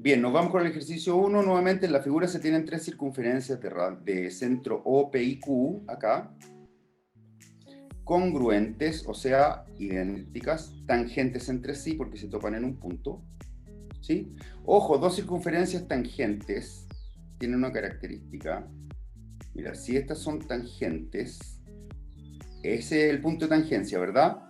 Bien, nos vamos con el ejercicio 1. Nuevamente en la figura se tienen tres circunferencias de centro O, P y Q, acá, congruentes, o sea, idénticas, tangentes entre sí porque se topan en un punto, ¿sí? Ojo, dos circunferencias tangentes tienen una característica. Mira, si estas son tangentes, ese es el punto de tangencia, ¿verdad?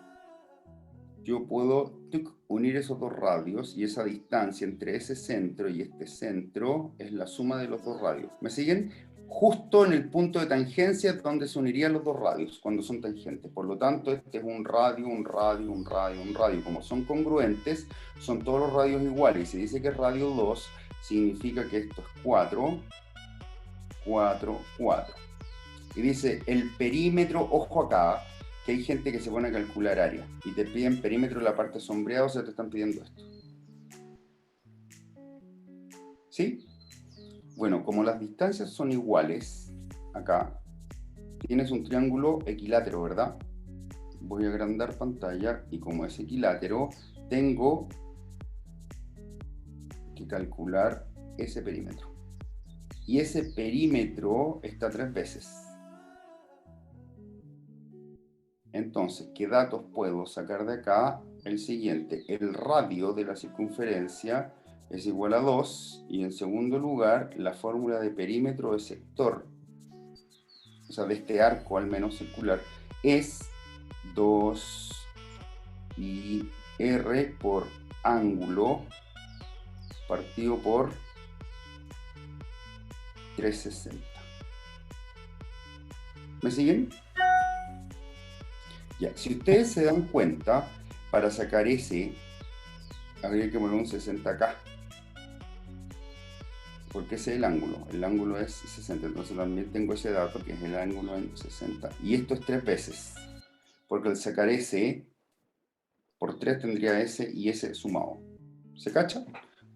Yo puedo unir esos dos radios y esa distancia entre ese centro y este centro es la suma de los dos radios. ¿Me siguen? Justo en el punto de tangencia donde se unirían los dos radios cuando son tangentes. Por lo tanto, este es un radio, un radio, un radio, un radio. Como son congruentes, son todos los radios iguales. Y se dice que es radio 2, significa que esto es 4, 4, 4. Y dice el perímetro, ojo acá, que hay gente que se pone a calcular área y te piden perímetro en la parte sombreada, o sea, te están pidiendo esto. ¿Sí? Bueno, como las distancias son iguales, acá, tienes un triángulo equilátero, ¿verdad? Voy a agrandar pantalla y como es equilátero, tengo que calcular ese perímetro. Y ese perímetro está 3 veces. Entonces, ¿qué datos puedo sacar de acá? El siguiente, el radio de la circunferencia es igual a 2, y en segundo lugar, la fórmula de perímetro de sector, o sea, de este arco al menos circular, es 2 pi r por ángulo partido por 360. ¿Me siguen? Ya, si ustedes se dan cuenta, para sacar ese, habría que poner un 60 acá. Porque ese es el ángulo es 60, entonces también tengo ese dato que es el ángulo en 60. Y esto es 3 veces, porque al sacar ese, por 3 tendría ese y ese sumado. ¿Se cacha?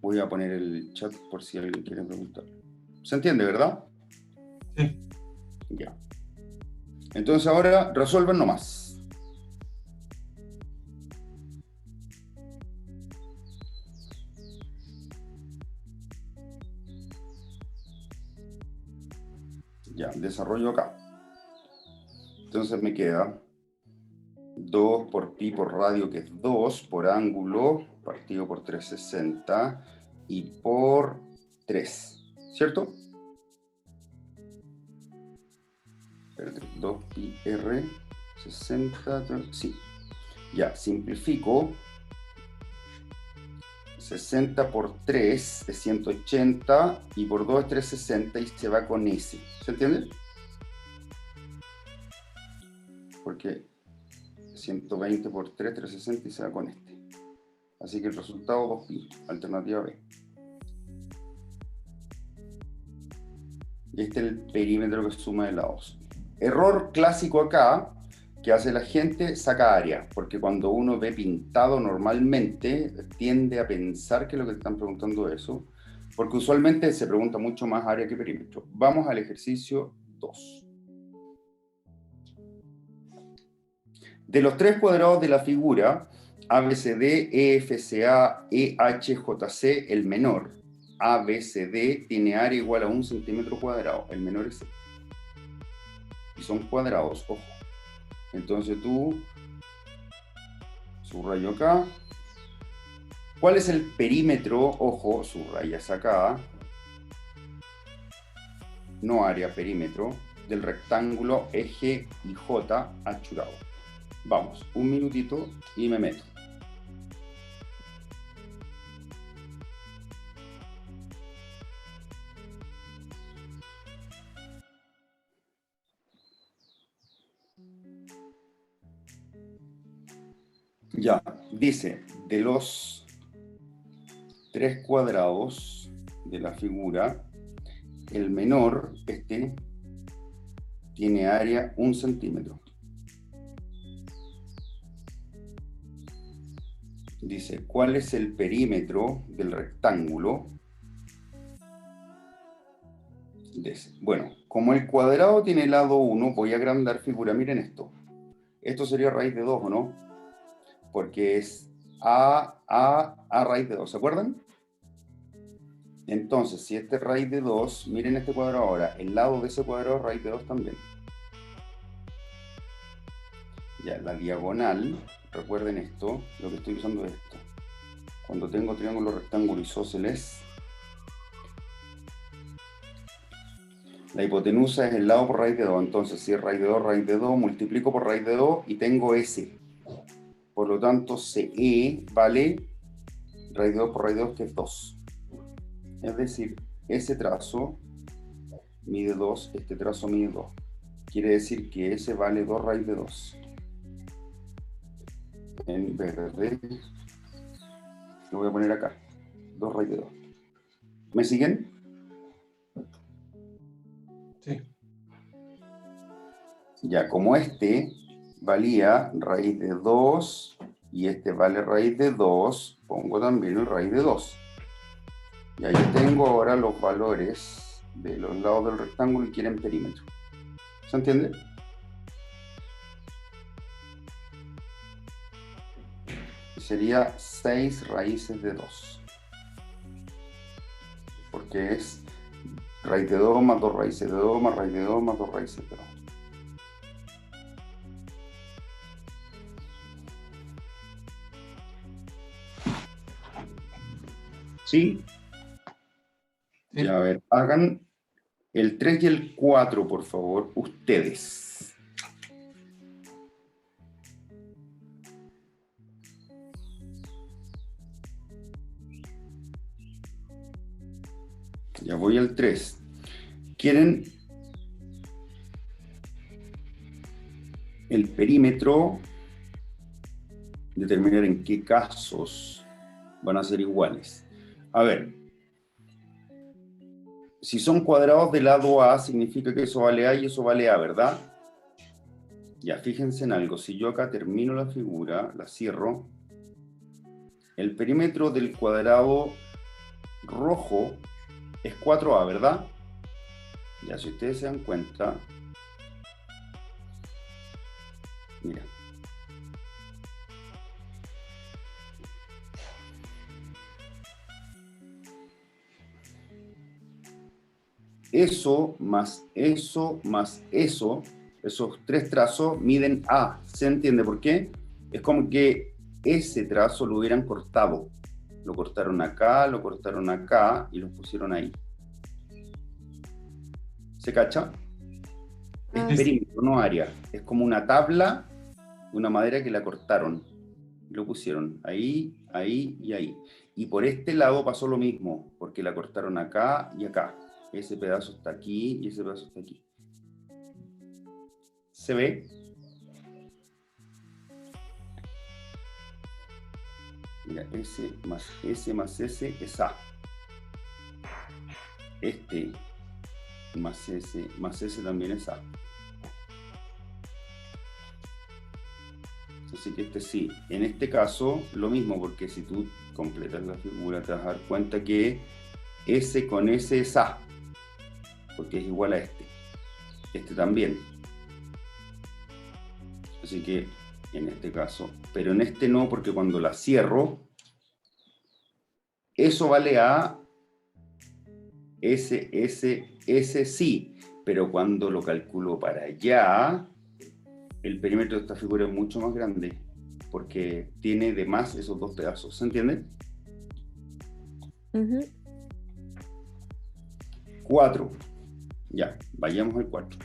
Voy a poner el chat por si alguien quiere preguntar. ¿Se entiende, verdad? Sí. Ya. Entonces ahora resuelvan nomás. Ya, desarrollo acá. Entonces me queda 2 por pi por radio, que es 2, por ángulo, partido por 360, y por 3, ¿cierto? Espérate, 2 pi r, 60, sí. Ya, simplifico. 60 por 3 es 180, y por 2 es 360, y se va con ese. ¿Se entiende? Porque 120 por 3, 360, y se va con este. Así que el resultado 2pi, alternativa B. Y este es el perímetro que suma de lados. Error clásico acá, que hace la gente, saca área, porque cuando uno ve pintado normalmente, tiende a pensar que lo que te están preguntando es eso, porque usualmente se pregunta mucho más área que perímetro. Vamos al ejercicio 2. De los tres cuadrados de la figura, ABCD, EFCA, EHJC, el menor, ABCD tiene área igual a 1 centímetro cuadrado, el menor es este. Y son cuadrados, ojo. Entonces tú subrayo acá. ¿Cuál es el perímetro? Ojo, subrayas acá. No área, perímetro del rectángulo eje y J achurado. Vamos, un minutito y me meto. Ya, dice, de los tres cuadrados de la figura, el menor, este, tiene área 1 centímetro. Dice, ¿cuál es el perímetro del rectángulo? Bueno, como el cuadrado tiene lado 1, voy a agrandar figura. Miren esto. Esto sería raíz de 2, ¿o no? Porque es a raíz de 2, ¿se acuerdan? Entonces, si este es raíz de 2, miren este cuadrado ahora, el lado de ese cuadrado es raíz de 2 también. Ya, la diagonal, recuerden esto, lo que estoy usando es esto. Cuando tengo triángulo, rectángulo, isósceles, la hipotenusa es el lado por raíz de 2. Entonces, si es raíz de 2, multiplico por raíz de 2 y tengo S. Por lo tanto, CE vale raíz de 2 por raíz de 2, que es 2. Es decir, ese trazo mide 2, este trazo mide 2. Quiere decir que S vale 2 raíz de 2. En verde, lo voy a poner acá. 2 raíz de 2. ¿Me siguen? Sí. Ya, como este valía raíz de 2 y este vale raíz de 2, pongo también el raíz de 2. Y ahí tengo ahora los valores de los lados del rectángulo y quieren perímetro. ¿Se entiende? Y sería 6 raíces de 2. Porque es raíz de 2 más 2 raíces de 2 más raíz de 2 más 2 raíces de 2. ¿Sí? Sí. Ya, a ver, hagan el 3 y el 4, por favor, ustedes. Ya voy al 3. ¿Quieren el perímetro? Determinar en qué casos van a ser iguales. A ver, si son cuadrados del lado A, significa que eso vale A y eso vale A, ¿verdad? Ya, fíjense en algo. Si yo acá termino la figura, la cierro, el perímetro del cuadrado rojo es 4A, ¿verdad? Ya, si ustedes se dan cuenta, mira. Eso más eso más eso, esos tres trazos miden A. ¿Se entiende por qué? Es como que ese trazo lo hubieran cortado. Lo cortaron acá y lo pusieron ahí. ¿Se cacha? Es perímetro, no área. Es como una tabla, una madera que la cortaron. Lo pusieron ahí, ahí y ahí. Y por este lado pasó lo mismo, porque la cortaron acá y acá. Ese pedazo está aquí y ese pedazo está aquí. ¿Se ve? Mira, S más S más S es A. Este más S también es A. Así que este sí. En este caso, lo mismo, porque si tú completas la figura te vas a dar cuenta que S con S es A, porque es igual a este. Este también. Así que en este caso, pero en este no, porque cuando la cierro, eso vale a S sí, pero cuando lo calculo para allá, el perímetro de esta figura es mucho más grande, porque tiene de más esos dos pedazos, ¿se entiende? 4. Ya, vayamos al 4.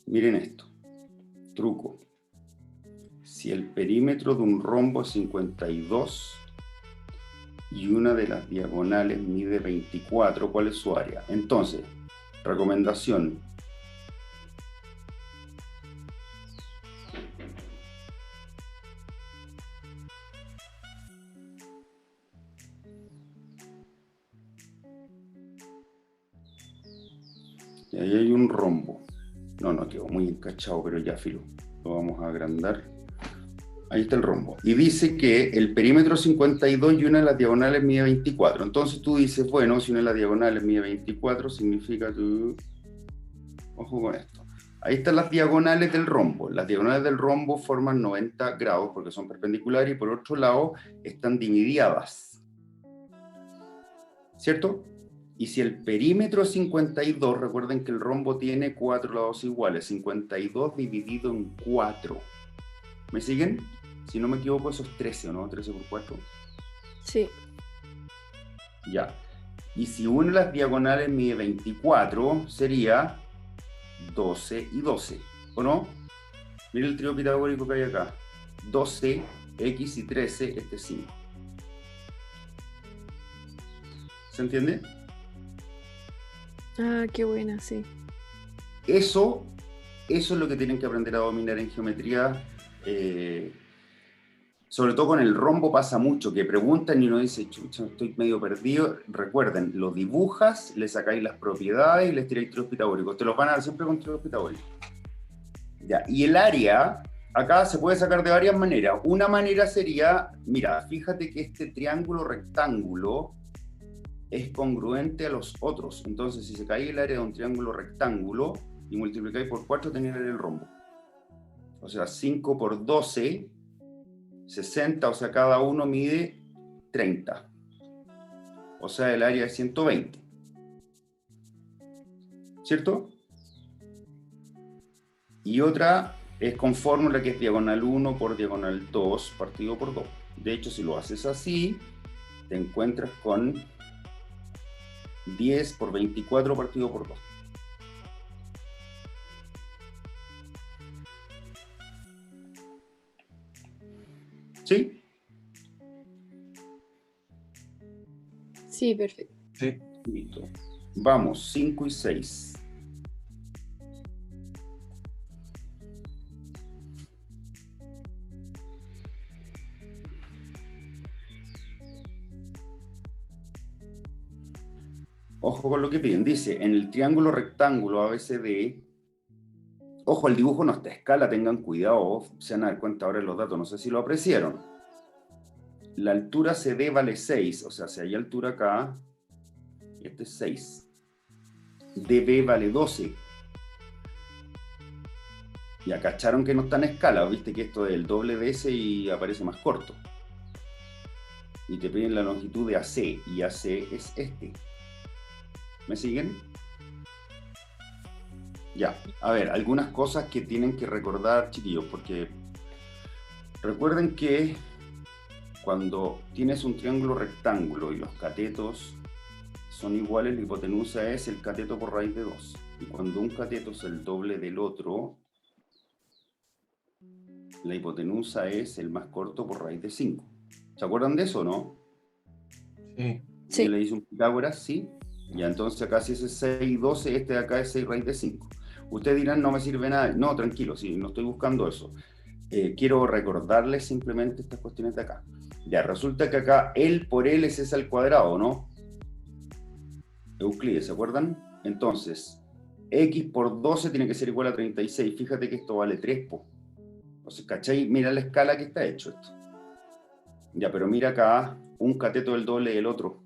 Miren esto, truco. Si el perímetro de un rombo es 52 y una de las diagonales mide 24, ¿cuál es su área? Entonces, recomendación. Y ahí hay un rombo. No quedó muy encachado, pero ya filo. Lo vamos a agrandar. Ahí está el rombo. Y dice que el perímetro es 52 y una de las diagonales mide 24. Entonces tú dices, bueno, si una de las diagonales mide 24, significa que... Ojo con esto. Ahí están las diagonales del rombo. Las diagonales del rombo forman 90 grados porque son perpendiculares y por otro lado están divididas. ¿Cierto? Y si el perímetro es 52, recuerden que el rombo tiene 4 lados iguales. 52 dividido en 4. ¿Me siguen? Si no me equivoco, eso es 13, ¿o no? 13 por 4. Sí. Ya. Y si una de las diagonales mide 24, sería 12 y 12, ¿o no? Mira el trío pitagórico que hay acá. 12, x y 13, este es 5. ¿Se entiende? Ah, qué buena, sí. Eso es lo que tienen que aprender a dominar en geometría. Sobre todo con el rombo pasa mucho, que preguntan y uno dice, chucha, estoy medio perdido. Recuerden, lo dibujas, le sacáis las propiedades y les tiráis tríos pitagóricos. Te los van a dar siempre con tríos pitagóricos. Ya. Y el área, acá se puede sacar de varias maneras. Una manera sería, mira, fíjate que este triángulo rectángulo es congruente a los otros. Entonces, si se cae el área de un triángulo rectángulo y multiplicáis por 4, tenéis el rombo. O sea, 5 por 12, 60, o sea, cada uno mide 30. O sea, el área es 120. ¿Cierto? Y otra es con fórmula que es diagonal 1 por diagonal 2 partido por 2. De hecho, si lo haces así, te encuentras con 10 por 24 partido por 2. ¿Sí? Sí, perfecto. Sí. Listo. Vamos, 5 y 6. Ojo con lo que piden. Dice, en el triángulo rectángulo ABCD, ojo, el dibujo no está a escala, tengan cuidado, se van a dar cuenta ahora en los datos, no sé si lo apreciaron. La altura CD vale 6, o sea, si hay altura acá, este es 6. DB vale 12. Ya cacharon que no está en escala, viste que esto es el doble de ese y aparece más corto. Y te piden la longitud de AC, y AC es este. ¿Me siguen? Ya, a ver, algunas cosas que tienen que recordar, chiquillos, porque recuerden que cuando tienes un triángulo rectángulo y los catetos son iguales, la hipotenusa es el cateto por raíz de 2. Y cuando un cateto es el doble del otro, la hipotenusa es el más corto por raíz de 5. ¿Se acuerdan de eso o no? Sí. Sí. Yo le hice un Pitágoras, ¿sí? Ya, entonces acá si ese es 6, 12, este de acá es 6 raíz de 5. Ustedes dirán, no me sirve nada. No, tranquilo, sí, no estoy buscando eso. Quiero recordarles simplemente estas cuestiones de acá. Ya, resulta que acá L por L es S al cuadrado, ¿no? Euclides, ¿se acuerdan? Entonces, X por 12 tiene que ser igual a 36. Fíjate que esto vale 3, po. Entonces, ¿cachai? Mira la escala que está hecho esto. Ya, pero mira acá, un cateto del doble del otro.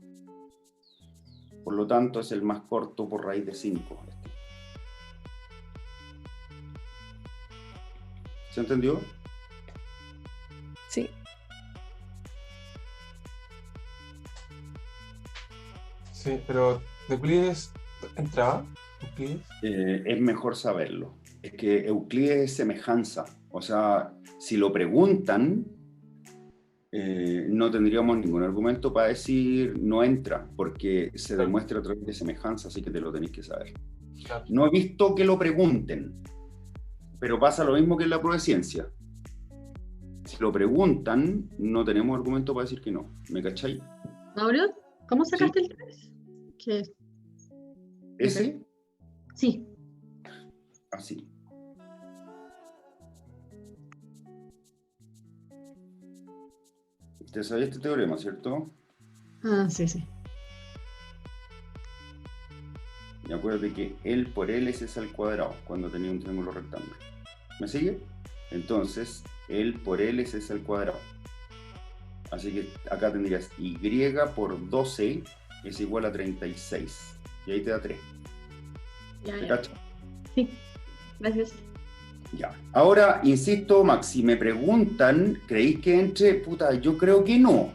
Por lo tanto, es el más corto por raíz de 5. ¿Se entendió? Sí. Sí, pero ¿Euclides entraba? ¿Euclides? Es mejor saberlo. Es que Euclides es semejanza. O sea, si lo preguntan, no tendríamos ningún argumento para decir no entra, porque se demuestra a través de semejanza, así que te lo tenéis que saber. Claro. No he visto que lo pregunten, pero pasa lo mismo que en la prueba de ciencia. Si lo preguntan, no tenemos argumento para decir que no. ¿Me cachai? Mauro, ¿cómo sacaste el 3? ¿Qué? ¿Ese? Sí. Así. Usted sabía este teorema, ¿cierto? Ah, sí, sí. Y acuérdate que L por L es S al cuadrado cuando tenía un triángulo rectángulo. ¿Me sigue? Entonces, el por L es S al cuadrado. Así que acá tendrías y por 12 es igual a 36. Y ahí te da 3. Ya, ¿Te ya. cacho? Sí, gracias. Ya. Ahora, insisto, Max, si me preguntan, ¿creéis que entre? Puta, yo creo que no.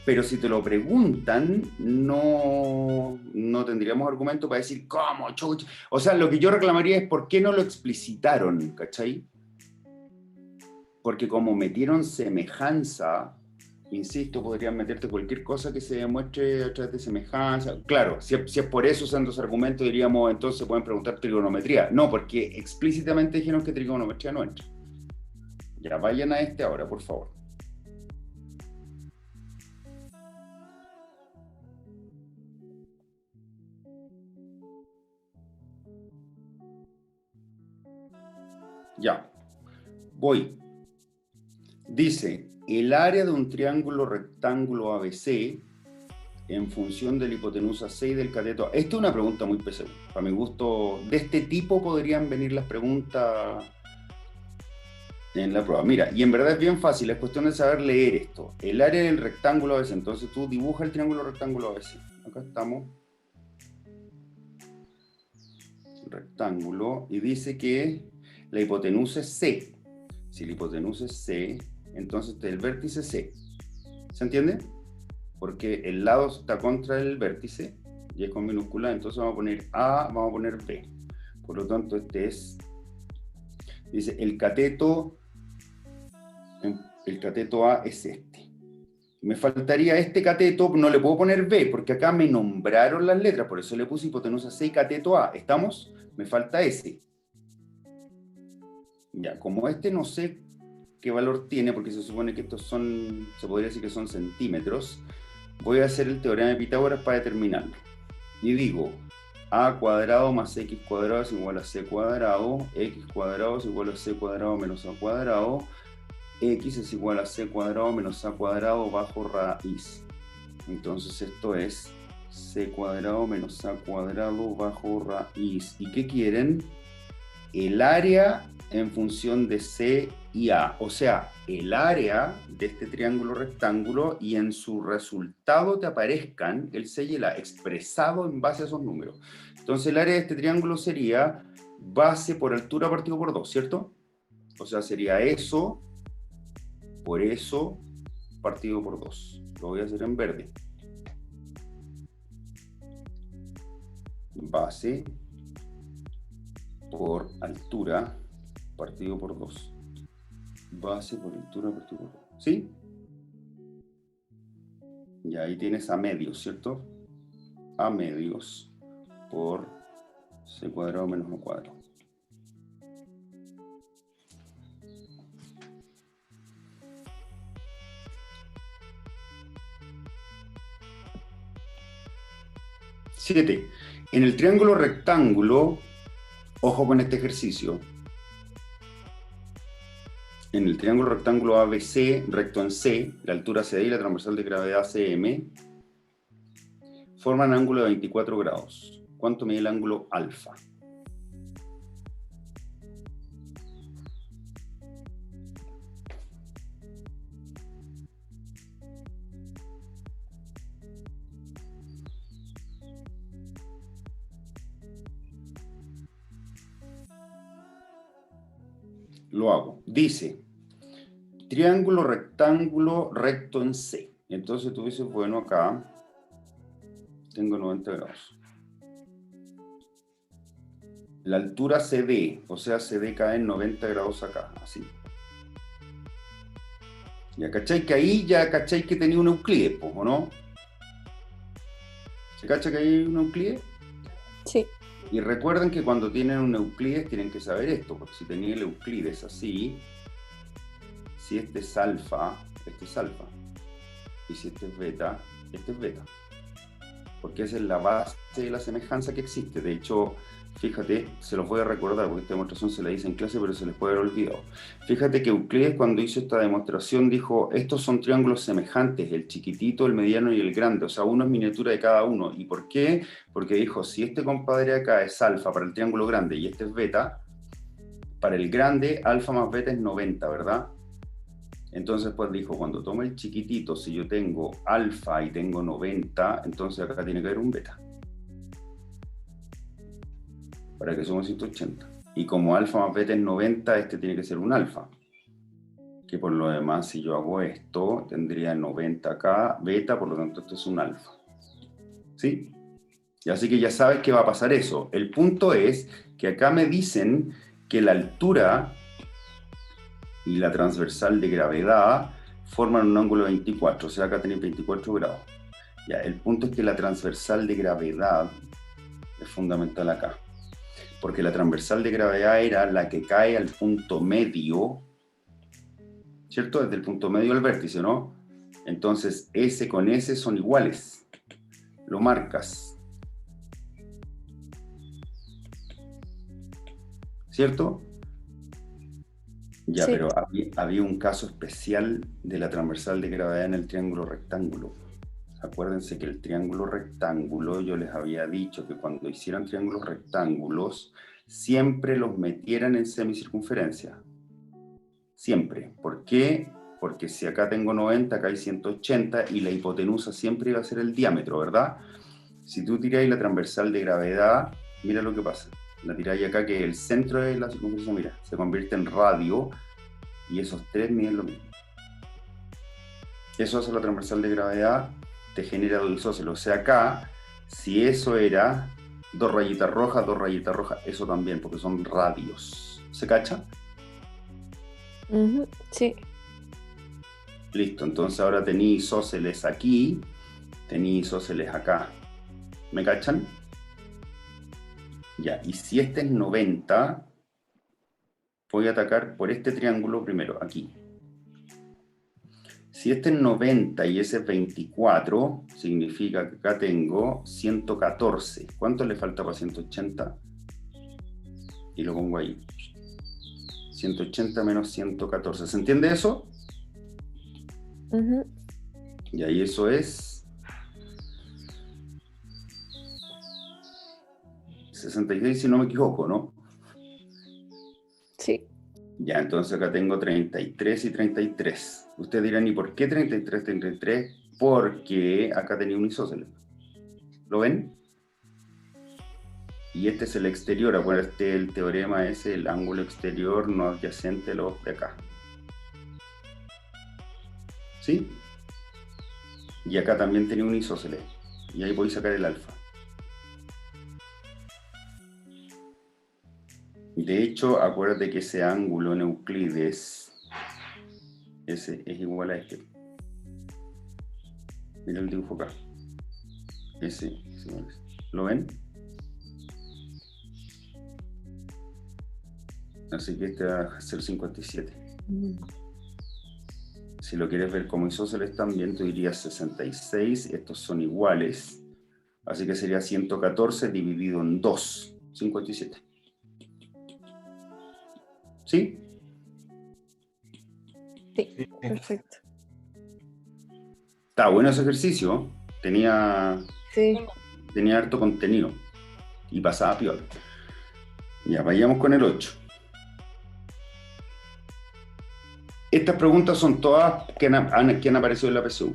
Pero si te lo preguntan, no tendríamos argumento para decir, ¿cómo, chucha? O sea, lo que yo reclamaría es por qué no lo explicitaron, ¿cachai? Porque como metieron semejanza, insisto, podrían meterte cualquier cosa que se demuestre a través de semejanza. Claro, si es por eso usando ese argumento, diríamos, entonces pueden preguntar trigonometría. No, porque explícitamente dijeron que trigonometría no entra. Ya, vayan a este ahora, por favor. Ya, voy. Dice, el área de un triángulo rectángulo ABC en función de la hipotenusa C y del cateto A. Esta es una pregunta muy PSU. Para mi gusto, de este tipo podrían venir las preguntas en la prueba. Mira, y en verdad es bien fácil, es cuestión de saber leer esto. El área del rectángulo ABC, entonces tú dibuja el triángulo rectángulo ABC. Acá estamos. Rectángulo, y dice que la hipotenusa es C. Si la hipotenusa es C, entonces el vértice C. ¿Se entiende? Porque el lado está contra el vértice y es con minúscula, entonces vamos a poner A, vamos a poner B. Por lo tanto, este es, dice, el cateto A es este. Me faltaría este cateto, no le puedo poner B, porque acá me nombraron las letras, por eso le puse hipotenusa C y cateto A. ¿Estamos? Me falta ese. Ya, como este no sé qué valor tiene, porque se supone que estos son, se podría decir que son centímetros, voy a hacer el teorema de Pitágoras para determinarlo. Y digo, a cuadrado más x cuadrado es igual a c cuadrado, x cuadrado es igual a c cuadrado menos a cuadrado, x es igual a c cuadrado menos a cuadrado bajo raíz. Entonces esto es c cuadrado menos a cuadrado bajo raíz. ¿Y qué quieren? El área en función de C y A, o sea, el área de este triángulo rectángulo y en su resultado te aparezcan el C y el A expresado en base a esos números. Entonces el área de este triángulo sería base por altura partido por 2, ¿cierto? O sea, sería eso por eso partido por 2. Lo voy a hacer en verde. Base por altura partido por 2. Base por altura partido por 2. ¿Sí? Y ahí tienes a medios, ¿cierto? A medios por c cuadrado menos a cuadrado. Siete. En el triángulo rectángulo, ojo con este ejercicio. En el triángulo rectángulo ABC, recto en C, la altura CD y la transversal de gravedad CM, forman ángulo de 24 grados. ¿Cuánto mide el ángulo alfa? Lo hago. Dice, triángulo rectángulo recto en C. Entonces tú dices, bueno, acá tengo 90 grados. La altura CD, o sea, CD cae en 90 grados acá, así. Ya cachai que ahí ya cachai que tenía un Euclides, ¿o no? ¿Se cacha que hay un Euclides? Sí. Y recuerden que cuando tienen un Euclides tienen que saber esto, porque si tenía el Euclides así, si este es alfa, este es alfa. Y si este es beta, este es beta. Porque esa es la base de la semejanza que existe. De hecho, fíjate, se los voy a recordar, porque esta demostración se la hice en clase, pero se les puede haber olvidado. Fíjate que Euclides cuando hizo esta demostración dijo, estos son triángulos semejantes, el chiquitito, el mediano y el grande. O sea, uno es miniatura de cada uno. ¿Y por qué? Porque dijo, si este compadre acá es alfa para el triángulo grande y este es beta, para el grande, alfa más beta es 90, ¿verdad? Entonces pues dijo, cuando tome el chiquitito, si yo tengo alfa y tengo 90, entonces acá tiene que haber un beta. Para que somos 180. Y como alfa más beta es 90, este tiene que ser un alfa. Que por lo demás, si yo hago esto, tendría 90 acá, beta, por lo tanto esto es un alfa. ¿Sí? Y así que ya sabes que va a pasar eso. El punto es que acá me dicen que la altura y la transversal de gravedad forman un ángulo de 24, o sea, acá tenéis 24 grados. Ya, el punto es que la transversal de gravedad es fundamental acá, porque la transversal de gravedad era la que cae al punto medio, ¿cierto? Desde el punto medio al vértice, ¿no? Entonces, S con S son iguales. Lo marcas. ¿Cierto? Ya, Sí. pero había un caso especial de la transversal de gravedad en el triángulo rectángulo. Acuérdense que el triángulo rectángulo, yo les había dicho que cuando hicieran triángulos rectángulos, siempre los metieran en semicircunferencia. Siempre. ¿Por qué? Porque si acá tengo 90, acá hay 180 y la hipotenusa siempre iba a ser el diámetro, ¿verdad? Si tú tiráis la transversal de gravedad, mira lo que pasa. La tiráis acá, que el centro de la circunferencia, mira, se convierte en radio y esos tres miden lo mismo. Eso hace la transversal de gravedad, te genera el isósceles. O sea, acá, si eso era 2 rayitas rojas, eso también, porque son radios. ¿Se cacha? Sí. Listo, entonces ahora tenéis isósceles aquí, tenéis isósceles acá. ¿Me cachan? Ya, y si este es 90, voy a atacar por este triángulo primero, aquí. Si este es 90 y ese es 24, significa que acá tengo 114. ¿Cuánto le falta para 180? Y lo pongo ahí. 180 menos 114. ¿Se entiende eso? Y ahí eso es 66, si no me equivoco, ¿no? Sí. Ya, entonces acá tengo 33 y 33. Ustedes dirán, ¿y por qué 33, 33? Porque acá tenía un isósceles. ¿Lo ven? Y este es el exterior. Acuérdate, el teorema es el ángulo exterior no adyacente a los de acá. ¿Sí? Y acá también tenía un isósceles. Y ahí voy a sacar el alfa. De hecho, acuérdate que ese ángulo en Euclides, ese es igual a este. Mira el dibujo acá. Ese es igual a este. ¿Lo ven? Así que este va a ser 57. Si lo quieres ver como isósceles también, tú dirías 66. Estos son iguales. Así que sería 114 dividido en 2. 57. ¿Sí? Sí, perfecto. Está bueno ese ejercicio. Tenía Sí. harto contenido. Y pasaba piola. Ya, vayamos con el 8. Estas preguntas son todas que han aparecido en la PSU.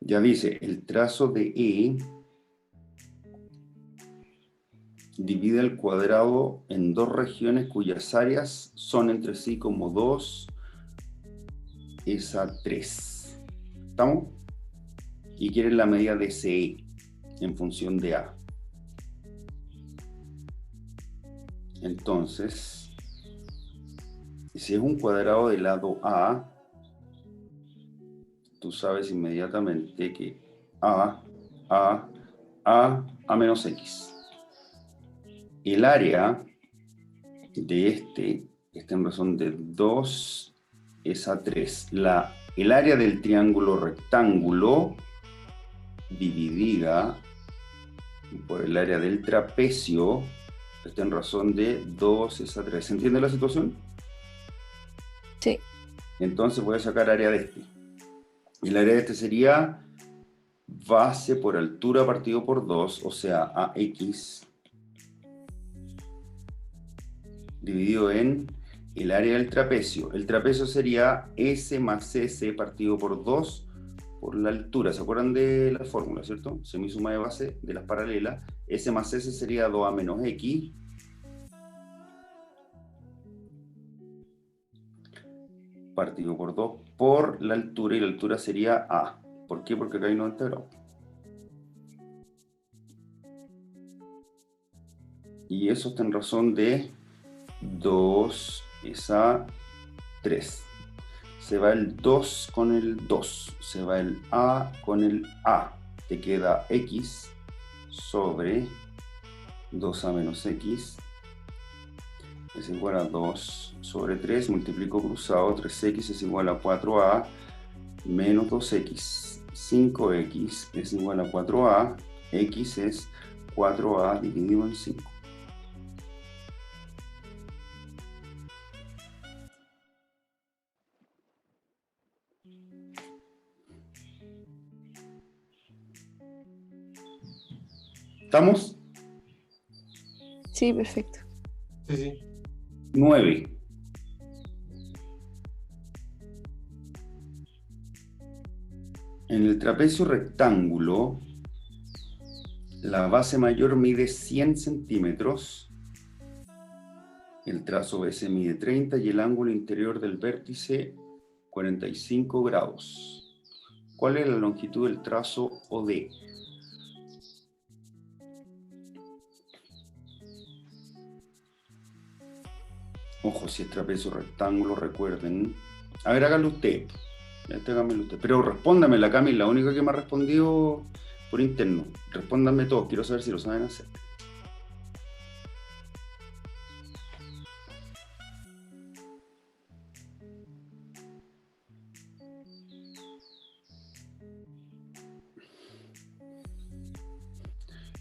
Ya dice, el trazo de E divide el cuadrado en dos regiones cuyas áreas son entre sí como 2, esa 3. ¿Estamos? Y quieren la medida de CE en función de A. Entonces, si es un cuadrado del lado A, tú sabes inmediatamente que A menos X. El área de este está en razón de 2 es a 3. El área del triángulo rectángulo dividida por el área del trapecio está en razón de 2 es a 3. ¿Se entiende la situación? Sí. Entonces voy a sacar área de este. Y el área de este sería base por altura partido por 2, o sea, AX, dividido en el área del trapecio. El trapecio sería S más S partido por 2 por la altura. ¿Se acuerdan de la fórmula, cierto? Semisuma de base de las paralelas. S más S sería 2A menos X. Partido por 2 por la altura, y la altura sería A. ¿Por qué? Porque acá hay 90 grados. Y eso está en razón de 2 es a 3. Se va el 2 con el 2. Se va el A con el A. Te queda X sobre 2A menos X. Es igual a 2 sobre 3. Multiplico cruzado. 3X es igual a 4A menos 2X. 5X es igual a 4A. X es 4A dividido en 5. ¿Estamos? Sí, perfecto. Sí, sí. 9. En el trapecio rectángulo, la base mayor mide 100 centímetros, el trazo BC mide 30 y el ángulo interior del vértice 45 grados. ¿Cuál es la longitud del trazo OD? Ojo, si es trapecio rectángulo, recuerden. A ver, háganlo usted. Háganmelo usted. Pero respóndame, la Cami, la única que me ha respondido por interno. Respóndanme todos, quiero saber si lo saben hacer.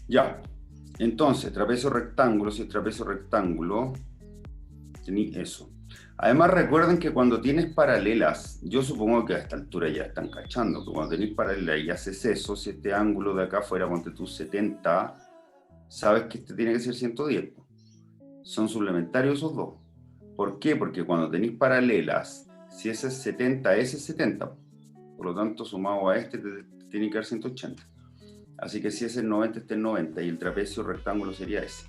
Ya. Entonces, trapecio rectángulo, si es trapecio rectángulo, tení eso. Además, recuerden que cuando tienes paralelas, yo supongo que a esta altura ya están cachando, que cuando tenés paralelas y haces eso, si este ángulo de acá fuera, ponte tú 70, sabes que este tiene que ser 110. Son suplementarios esos dos. ¿Por qué? Porque cuando tenéis paralelas, si ese es 70, ese es 70. Por lo tanto, sumado a este, te tiene que dar 180. Así que si ese es 90, este es 90, y el trapecio rectángulo sería ese.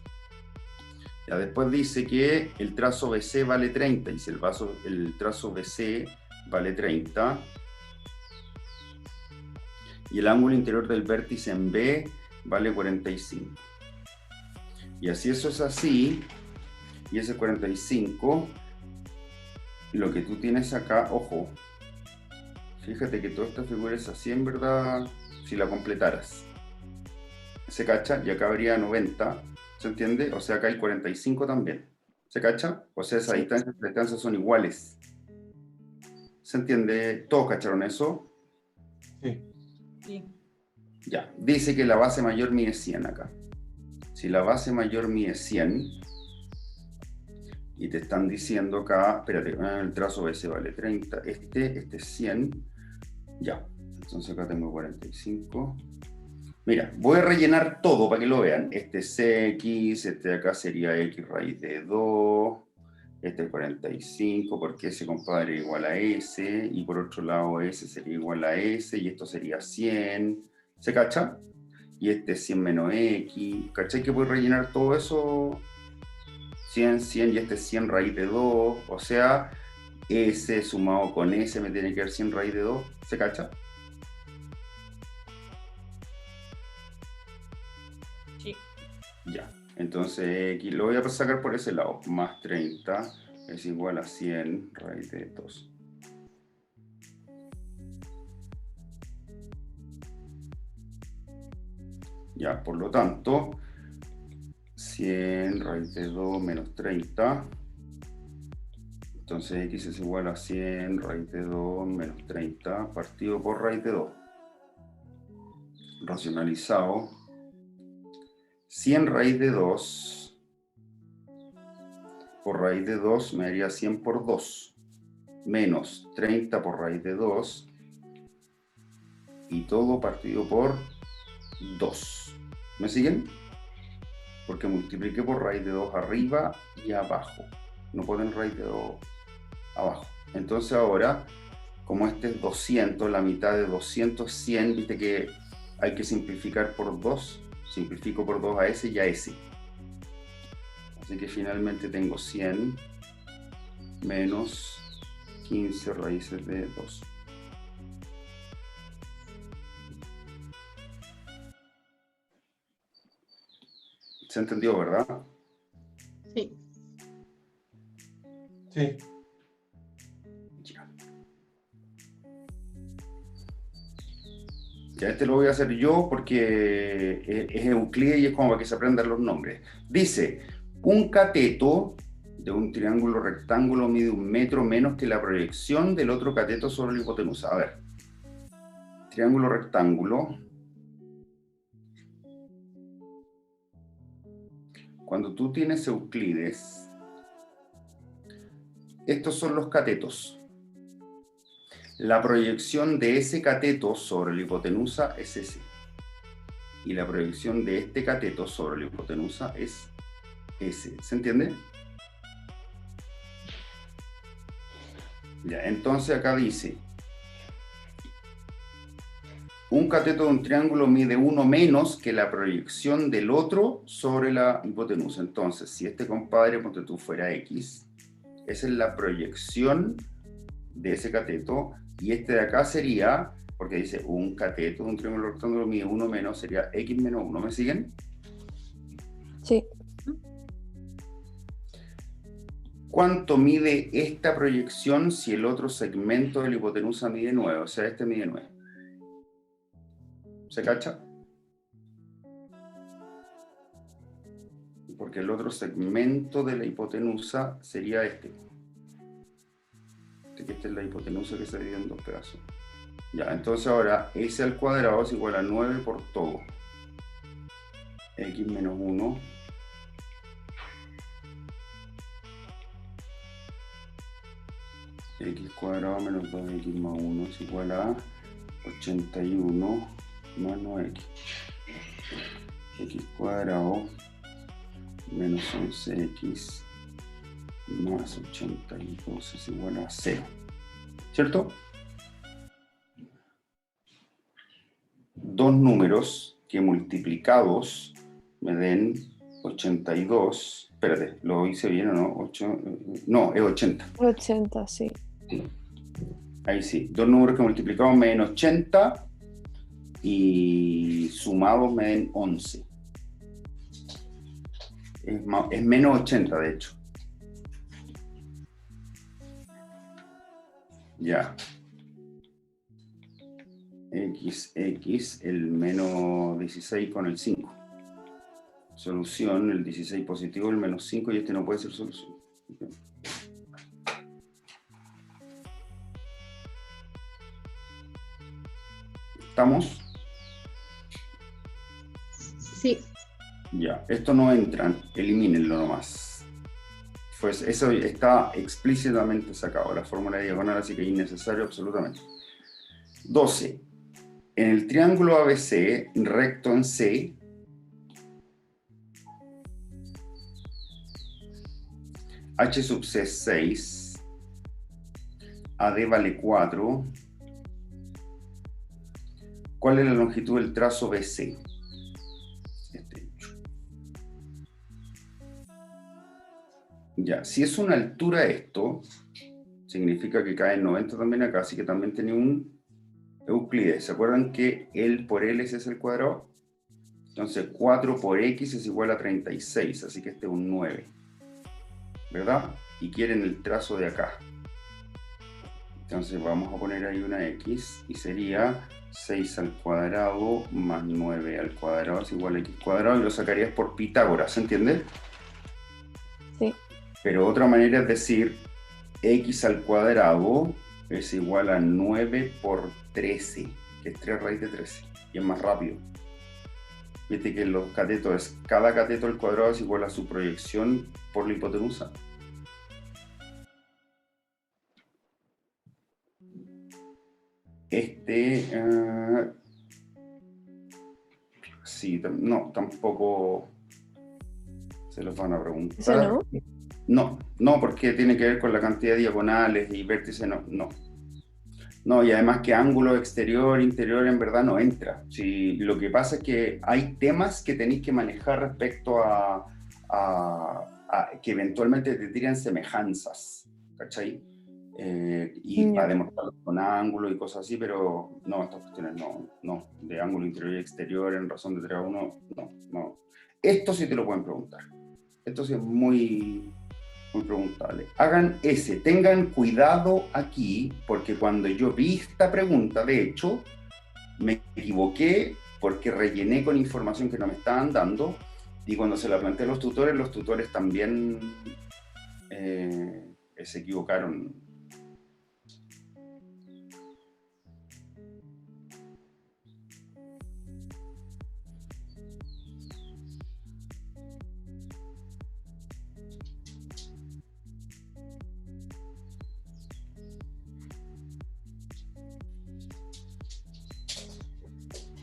Ya después dice que el trazo BC vale 30, y si el trazo BC vale 30, y el ángulo interior del vértice en B vale 45. Y así eso es así, y ese 45, lo que tú tienes acá, ojo, fíjate que toda esta figura es así en verdad, si la completaras. ¿Se cacha? Y acá habría 90, ¿se entiende? O sea, acá hay 45 también. ¿Se cacha? O sea, esas distancias son iguales. ¿Se entiende? ¿Todos cacharon eso? Sí. Sí. Ya. Dice que la base mayor mide 100 acá. Si la base mayor mide 100, y te están diciendo acá, espérate, el trazo BC vale 30, este es 100, ya. Entonces acá tengo 45. Mira, voy a rellenar todo para que lo vean. Este es X, este de acá sería X raíz de 2, este es 45, porque ese compadre es igual a S, y por otro lado S sería igual a S, y esto sería 100. ¿Se cacha? Y este es 100 menos X. ¿Cachai que voy a rellenar todo eso? 100, 100, y este es 100 raíz de 2. O sea, S sumado con S me tiene que dar 100 raíz de 2. ¿Se cacha? Sí. Ya, entonces aquí lo voy a sacar por ese lado. Más 30 es igual a 100 raíz de 2. Ya, por lo tanto, 100 raíz de 2 menos 30. Entonces X es igual a 100 raíz de 2 menos 30 partido por raíz de 2. Racionalizado. 100 raíz de 2 por raíz de 2 me daría 100 por 2, menos 30 por raíz de 2, y todo partido por 2. ¿Me siguen? Porque multipliqué por raíz de 2 arriba y abajo. No ponen raíz de 2 abajo. Entonces ahora, como este es 200, la mitad de 200 es 100, viste que hay que simplificar por 2. Simplifico por 2 a ese y a ese. Así que finalmente tengo 100 menos 15 raíces de 2. ¿Se entendió, verdad? Sí. Sí. Ya. Ya este lo voy a hacer yo porque es Euclides y es como para que se aprendan los nombres. Dice, un cateto de un triángulo rectángulo mide 1 metro menos que la proyección del otro cateto sobre la hipotenusa. A ver, triángulo rectángulo. Cuando tú tienes Euclides, estos son los catetos. La proyección de ese cateto sobre la hipotenusa es ese. Y la proyección de este cateto sobre la hipotenusa es ese. ¿Se entiende? Ya, entonces acá dice, un cateto de un triángulo mide 1 menos que la proyección del otro sobre la hipotenusa. Entonces, si este compadre, ponte tú, fuera X, esa es la proyección de ese cateto, y este de acá sería, porque dice un cateto de un triángulo rectángulo mide 1 menos, sería X menos 1. ¿Me siguen? Sí. ¿Cuánto mide esta proyección si el otro segmento de la hipotenusa mide 9? O sea, este mide 9. ¿Se cacha? Porque el otro segmento de la hipotenusa sería este. Que esta es la hipotenusa que se divide en 2 pedazos. Ya, entonces ahora S al cuadrado es igual a 9 por todo. X menos 1. X cuadrado menos 2x más 1 es igual a 81 más 9x. X cuadrado menos 11x más 82 es igual a 0. ¿Cierto? Dos números que multiplicados me den 82. Espérate, ¿lo hice bien o no? No, es 80. 80, sí. Ahí sí. Dos números que multiplicados me den 80 y sumados me den 11. Es menos 80, de hecho. Ya. X, el menos 16 con el 5. Solución, el 16 positivo, el menos 5, y este no puede ser solución. ¿Estamos? Sí. Ya, esto no entra, elimínenlo nomás. Pues eso está explícitamente sacado, la fórmula diagonal, así que es innecesario absolutamente. 12. En el triángulo ABC, recto en C, H sub C es 6, AD vale 4. ¿Cuál es la longitud del trazo BC? Este hecho. Ya, si es una altura esto, significa que cae en 90 también acá, así que también tiene un Euclides. ¿Se acuerdan que L por L es el cuadrado? Entonces 4 por X es igual a 36, así que este es un 9. ¿Verdad? Y quieren el trazo de acá. Entonces vamos a poner ahí una X y sería 6 al cuadrado más 9 al cuadrado es igual a X cuadrado, y lo sacarías por Pitágoras, ¿se entiende? Sí. Pero otra manera es decir X al cuadrado es igual a 9 por 13, que es 3 raíz de 13, y es más rápido. Viste que los catetos, cada cateto al cuadrado es igual a su proyección por la hipotenusa. Sí, no, tampoco se los van a ¿Ese preguntar. no? No, porque tiene que ver con la cantidad de diagonales y vértices, no. No, y además que ángulo exterior, interior, en verdad no entra. Sí, lo que pasa es que hay temas que tenéis que manejar respecto a que eventualmente te tiran semejanzas, ¿cachai? Y para Ya. demostrarlo con ángulo y cosas así, pero no, estas cuestiones no, de ángulo interior y exterior en razón de 3 a 1, no. Esto sí te lo pueden preguntar. Esto sí es muy preguntable. Hagan ese, tengan cuidado aquí, porque cuando yo vi esta pregunta, de hecho, me equivoqué porque rellené con información que no me estaban dando, y cuando se la planteé a los tutores también se equivocaron.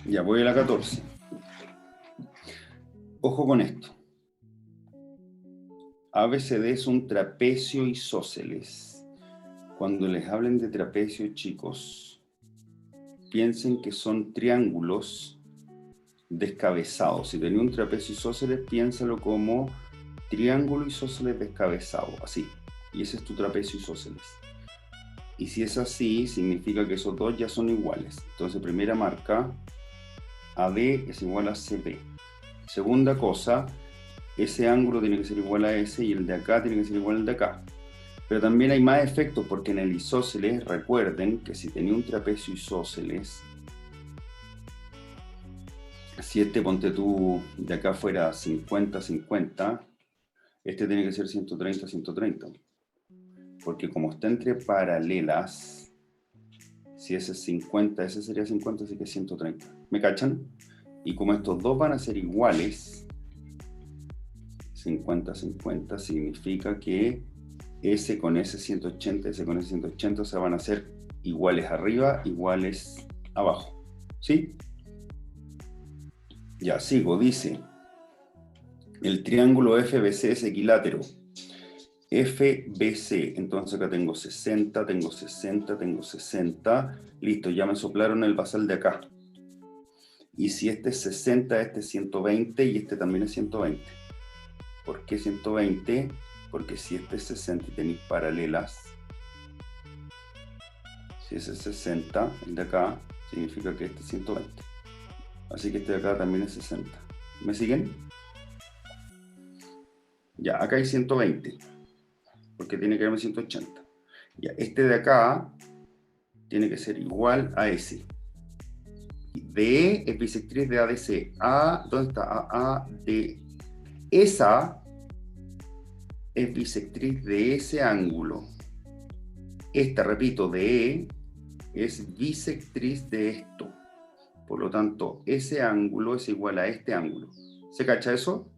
Ya voy a la 14. Ojo con esto. ABCD es un trapecio isósceles. Cuando les hablen de trapecio, chicos, piensen que son triángulos descabezados. Si tenía un trapecio isósceles, piénsalo como triángulo isósceles descabezado, así. Y ese es tu trapecio isósceles. Y si es así, significa que esos dos ya son iguales. Entonces, primera marca, AD es igual a CB. Segunda cosa, ese ángulo tiene que ser igual a ese y el de acá tiene que ser igual al de acá. Pero también hay más efectos porque en el isósceles, recuerden que si tenía un trapecio isósceles, si este, ponte tú, de acá fuera 50-50, este tiene que ser 130-130. Porque como está entre paralelas, si ese es 50, ese sería 50, así que es 130. ¿Me cachan? Y como estos dos van a ser iguales, 50-50 significa que ese con ese 180, ese con ese 180, o sea, van a ser iguales arriba, iguales abajo. ¿Sí? Ya, sigo, dice, el triángulo FBC es equilátero. FBC, entonces acá tengo 60, tengo 60, tengo 60, listo, ya me soplaron el basal de acá. Y si este es 60, este es 120 y este también es 120. ¿Por qué 120? Porque si este es 60 y tenéis paralelas, si ese es 60, el de acá, significa que este es 120. Así que este de acá también es 60. ¿Me siguen? Ya, acá hay 120, porque tiene que haber 180. Ya, este de acá tiene que ser igual a ese. DE es bisectriz de ADC. ¿Dónde está? AD. Esa es bisectriz de ese ángulo. Esta, repito, DE es bisectriz de esto. Por lo tanto, ese ángulo es igual a este ángulo. ¿Se cacha eso?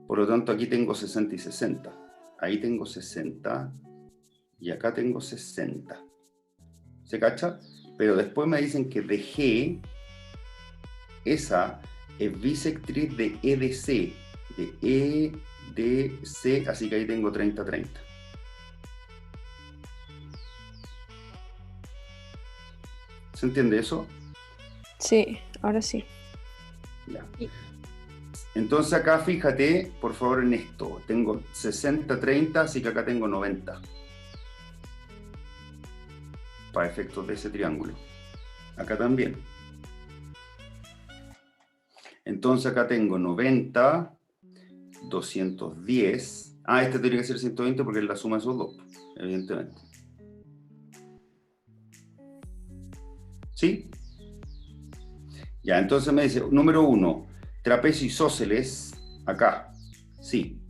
Por lo tanto, aquí tengo 60 y 60. Ahí tengo 60 y acá tengo 60. ¿Se cacha? Pero después me dicen que de G, esa es bisectriz de EDC, de EDC, así que ahí tengo 30-30. ¿Se entiende eso? Sí, ahora sí. Ya. Entonces acá fíjate, por favor, en esto. Tengo 60-30, así que acá tengo 90. Para efectos de ese triángulo. Acá también. Entonces acá tengo 90, 210. Este tiene que ser 120 porque es la suma de esos dos, evidentemente. ¿Sí? Ya, entonces me dice, número 1, trapecio isósceles, acá, sí.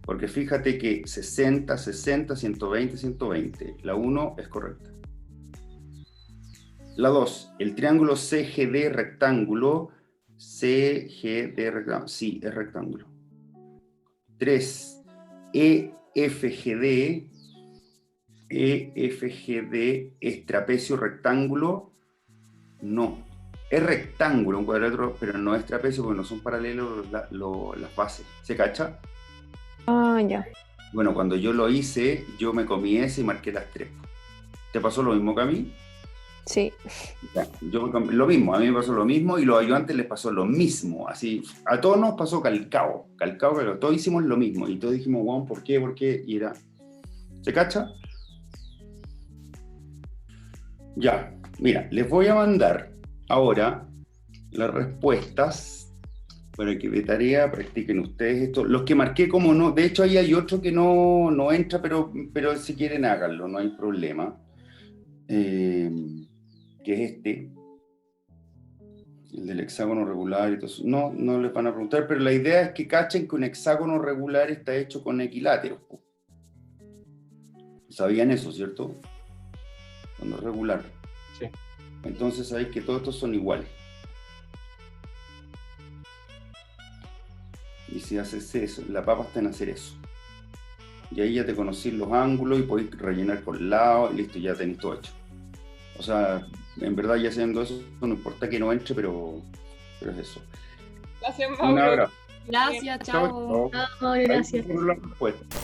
Porque fíjate que 60, 60, 120, 120. La 1 es correcta. La 2, el triángulo CGD rectángulo. CGD rectángulo, sí, es rectángulo. 3, EFGD EFGD es trapecio rectángulo. No. Es rectángulo, un cuadrilátero, pero no es trapecio porque no son paralelos las bases. ¿Se cacha? Ah, ya. Bueno, cuando yo lo hice, yo me comí ese y marqué las 3. ¿Te pasó lo mismo que a mí? Sí. Ya, lo mismo, a mí me pasó lo mismo y los ayudantes les pasó lo mismo. Así, a todos nos pasó calcao, pero todos hicimos lo mismo. Y todos dijimos, wow, ¿por qué? ¿Por qué? Y era... ¿Se cacha? Ya, mira, les voy a mandar ahora las respuestas para que de tarea practiquen ustedes esto. Los que marqué como no, de hecho ahí hay otro que no entra, pero si quieren háganlo, no hay problema. Que es este, el del hexágono regular y todo eso. No les van a preguntar, pero la idea es que cachen que un hexágono regular está hecho con equiláteros. ¿Sabían eso, cierto? Cuando es regular. Sí. Entonces sabéis que todos estos son iguales. Y si haces eso, la papa está en hacer eso. Y ahí ya te conocís los ángulos y podéis rellenar con lados y listo, ya tenéis todo hecho. O sea, en verdad ya haciendo eso, no importa que no entre, pero es eso. Gracias, Un Mauro. abrazo. Gracias, chao. Chao. Chao, gracias. Ahí te pongo la respuesta.